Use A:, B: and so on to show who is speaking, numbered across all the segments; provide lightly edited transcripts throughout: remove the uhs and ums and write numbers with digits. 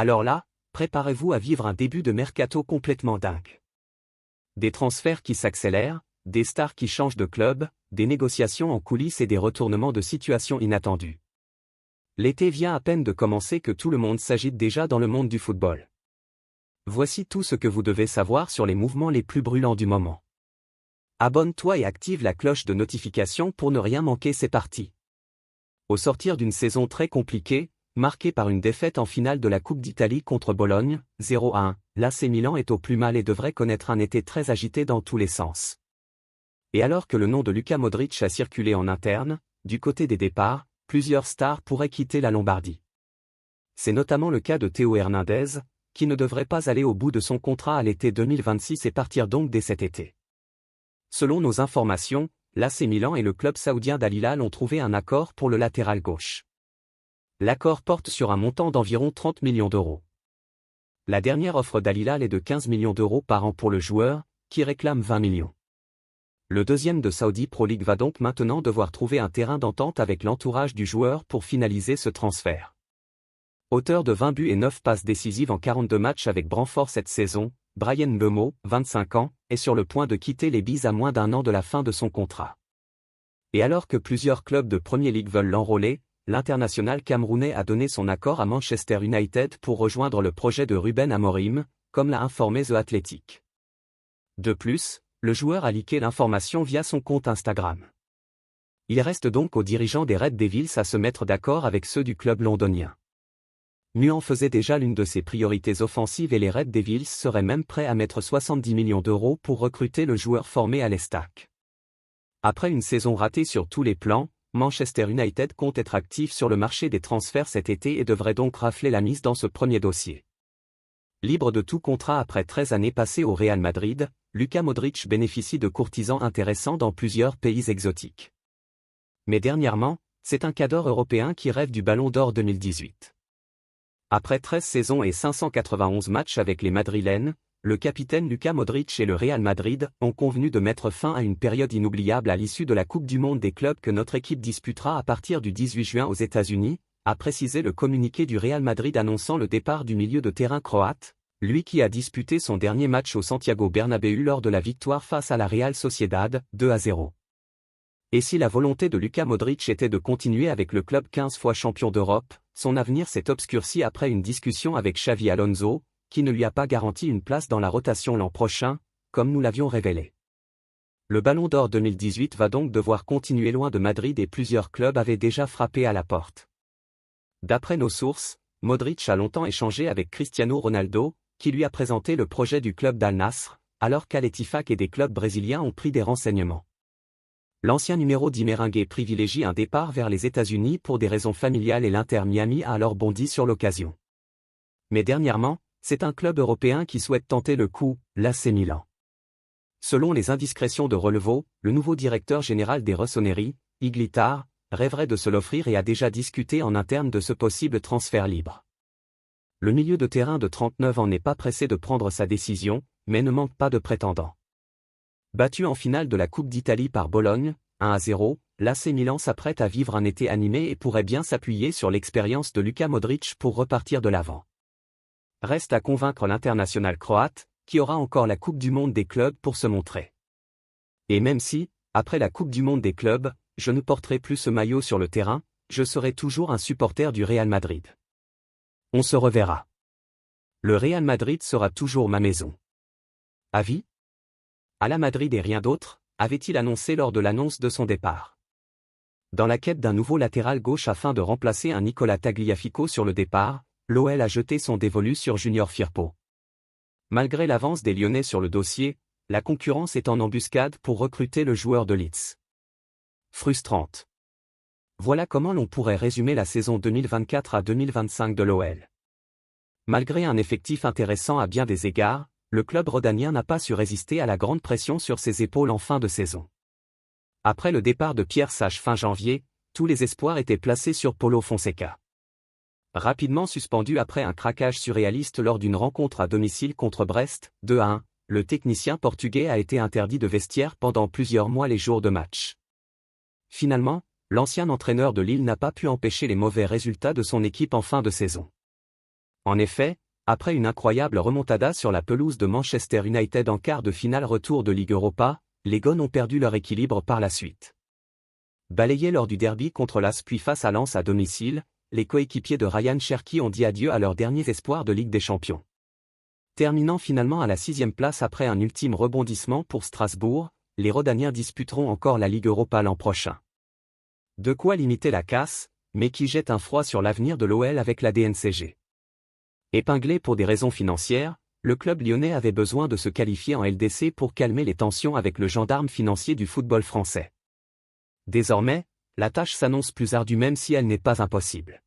A: Alors là, préparez-vous à vivre un début de mercato complètement dingue. Des transferts qui s'accélèrent, des stars qui changent de club, des négociations en coulisses et des retournements de situation inattendus. L'été vient à peine de commencer que tout le monde s'agite déjà dans le monde du football. Voici tout ce que vous devez savoir sur les mouvements les plus brûlants du moment. Abonne-toi et active la cloche de notification pour ne rien manquer, c'est parti. Au sortir d'une saison très compliquée, marquée par une défaite en finale de la Coupe d'Italie contre Bologne, 0-1, l'AC Milan est au plus mal et devrait connaître un été très agité dans tous les sens. Et alors que le nom de Luka Modric a circulé en interne, du côté des départs, plusieurs stars pourraient quitter la Lombardie. C'est notamment le cas de Théo Hernandez, qui ne devrait pas aller au bout de son contrat à l'été 2026 et partir donc dès cet été. Selon nos informations, l'AC Milan et le club saoudien d'Al Hilal ont trouvé un accord pour le latéral gauche. L'accord porte sur un montant d'environ 30 millions d'euros. La dernière offre d'Al Hilal est de 15 millions d'euros par an pour le joueur, qui réclame 20 millions. Le deuxième de Saudi Pro League va donc maintenant devoir trouver un terrain d'entente avec l'entourage du joueur pour finaliser ce transfert. Auteur de 20 buts et 9 passes décisives en 42 matchs avec Brentford cette saison, Bryan Mbeumo, 25 ans, est sur le point de quitter les Bees à moins d'un an de la fin de son contrat. Et alors que plusieurs clubs de Premier League veulent l'enrôler, l'international camerounais a donné son accord à Manchester United pour rejoindre le projet de Ruben Amorim, comme l'a informé The Athletic. De plus, le joueur a leaké l'information via son compte Instagram. Il reste donc aux dirigeants des Red Devils à se mettre d'accord avec ceux du club londonien. Muan faisait déjà l'une de ses priorités offensives et les Red Devils seraient même prêts à mettre 70 millions d'euros pour recruter le joueur formé à l'Estac. Après une saison ratée sur tous les plans, Manchester United compte être actif sur le marché des transferts cet été et devrait donc rafler la mise dans ce premier dossier. Libre de tout contrat après 13 années passées au Real Madrid, Luka Modric bénéficie de courtisans intéressants dans plusieurs pays exotiques. Mais dernièrement, c'est un cadre européen qui rêve du Ballon d'Or 2018. Après 13 saisons et 591 matchs avec les Madrilènes, le capitaine Luka Modric et le Real Madrid ont convenu de mettre fin à une période inoubliable à l'issue de la Coupe du Monde des clubs que notre équipe disputera à partir du 18 juin aux États-Unis, a précisé le communiqué du Real Madrid annonçant le départ du milieu de terrain croate, lui qui a disputé son dernier match au Santiago Bernabéu lors de la victoire face à la Real Sociedad, 2-0. Et si la volonté de Luka Modric était de continuer avec le club 15 fois champion d'Europe, son avenir s'est obscurci après une discussion avec Xavi Alonso, qui ne lui a pas garanti une place dans la rotation l'an prochain, comme nous l'avions révélé. Le Ballon d'Or 2018 va donc devoir continuer loin de Madrid et plusieurs clubs avaient déjà frappé à la porte. D'après nos sources, Modric a longtemps échangé avec Cristiano Ronaldo, qui lui a présenté le projet du club d'Al Nassr, alors qu'Al Ettifaq et des clubs brésiliens ont pris des renseignements. L'ancien numéro 10 merengue privilégie un départ vers les États-Unis pour des raisons familiales et l'Inter Miami a alors bondi sur l'occasion. Mais dernièrement, c'est un club européen qui souhaite tenter le coup, l'AC Milan. Selon les indiscrétions de Relevo, le nouveau directeur général des Rossoneri, Iglitar, rêverait de se l'offrir et a déjà discuté en interne de ce possible transfert libre. Le milieu de terrain de 39 ans n'est pas pressé de prendre sa décision, mais ne manque pas de prétendants. Battu en finale de la Coupe d'Italie par Bologne, 1-0, l'AC Milan s'apprête à vivre un été animé et pourrait bien s'appuyer sur l'expérience de Luka Modric pour repartir de l'avant. Reste à convaincre l'international croate, qui aura encore la Coupe du Monde des clubs pour se montrer. Et même si, après la Coupe du Monde des clubs, je ne porterai plus ce maillot sur le terrain, je serai toujours un supporter du Real Madrid. On se reverra. Le Real Madrid sera toujours ma maison. Avis ? À la Madrid et rien d'autre, avait-il annoncé lors de l'annonce de son départ. Dans la quête d'un nouveau latéral gauche afin de remplacer un Nicolas Tagliafico sur le départ, l'OL a jeté son dévolu sur Junior Firpo. Malgré l'avance des Lyonnais sur le dossier, la concurrence est en embuscade pour recruter le joueur de Leeds. Frustrante. Voilà comment l'on pourrait résumer la saison 2024 à 2025 de l'OL. Malgré un effectif intéressant à bien des égards, le club rhodanien n'a pas su résister à la grande pression sur ses épaules en fin de saison. Après le départ de Pierre Sage fin janvier, tous les espoirs étaient placés sur Paulo Fonseca. Rapidement suspendu après un craquage surréaliste lors d'une rencontre à domicile contre Brest, 2-1, le technicien portugais a été interdit de vestiaire pendant plusieurs mois les jours de match. Finalement, l'ancien entraîneur de Lille n'a pas pu empêcher les mauvais résultats de son équipe en fin de saison. En effet, après une incroyable remontada sur la pelouse de Manchester United en quart de finale retour de Ligue Europa, les Gones ont perdu leur équilibre par la suite. Balayés lors du derby contre l'AS puis face à Lens à domicile, les coéquipiers de Ryan Cherki ont dit adieu à leurs derniers espoirs de Ligue des Champions. Terminant finalement à la 6e place après un ultime rebondissement pour Strasbourg, les Rhodaniens disputeront encore la Ligue Europa l'an prochain. De quoi limiter la casse, mais qui jette un froid sur l'avenir de l'OL avec la DNCG. Épinglé pour des raisons financières, le club lyonnais avait besoin de se qualifier en LDC pour calmer les tensions avec le gendarme financier du football français. Désormais, la tâche s'annonce plus ardue même si elle n'est pas impossible.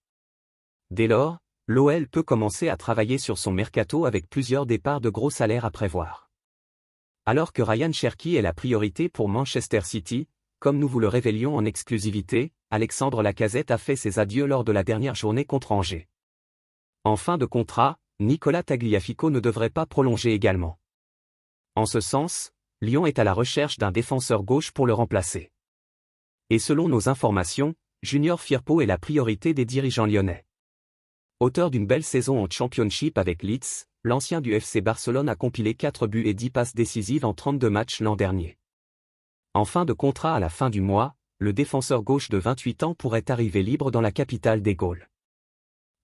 A: Dès lors, l'OL peut commencer à travailler sur son mercato avec plusieurs départs de gros salaires à prévoir. Alors que Ryan Cherki est la priorité pour Manchester City, comme nous vous le révélions en exclusivité, Alexandre Lacazette a fait ses adieux lors de la dernière journée contre Angers. En fin de contrat, Nicolas Tagliafico ne devrait pas prolonger également. En ce sens, Lyon est à la recherche d'un défenseur gauche pour le remplacer. Et selon nos informations, Junior Firpo est la priorité des dirigeants lyonnais. Auteur d'une belle saison en Championship avec Leeds, l'ancien du FC Barcelone a compilé 4 buts et 10 passes décisives en 32 matchs l'an dernier. En fin de contrat à la fin du mois, le défenseur gauche de 28 ans pourrait arriver libre dans la capitale des Gaules.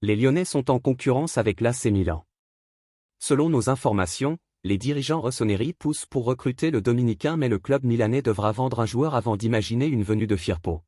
A: Les Lyonnais sont en concurrence avec l'AC Milan. Selon nos informations, les dirigeants rossoneri poussent pour recruter le Dominicain mais le club milanais devra vendre un joueur avant d'imaginer une venue de Firpo.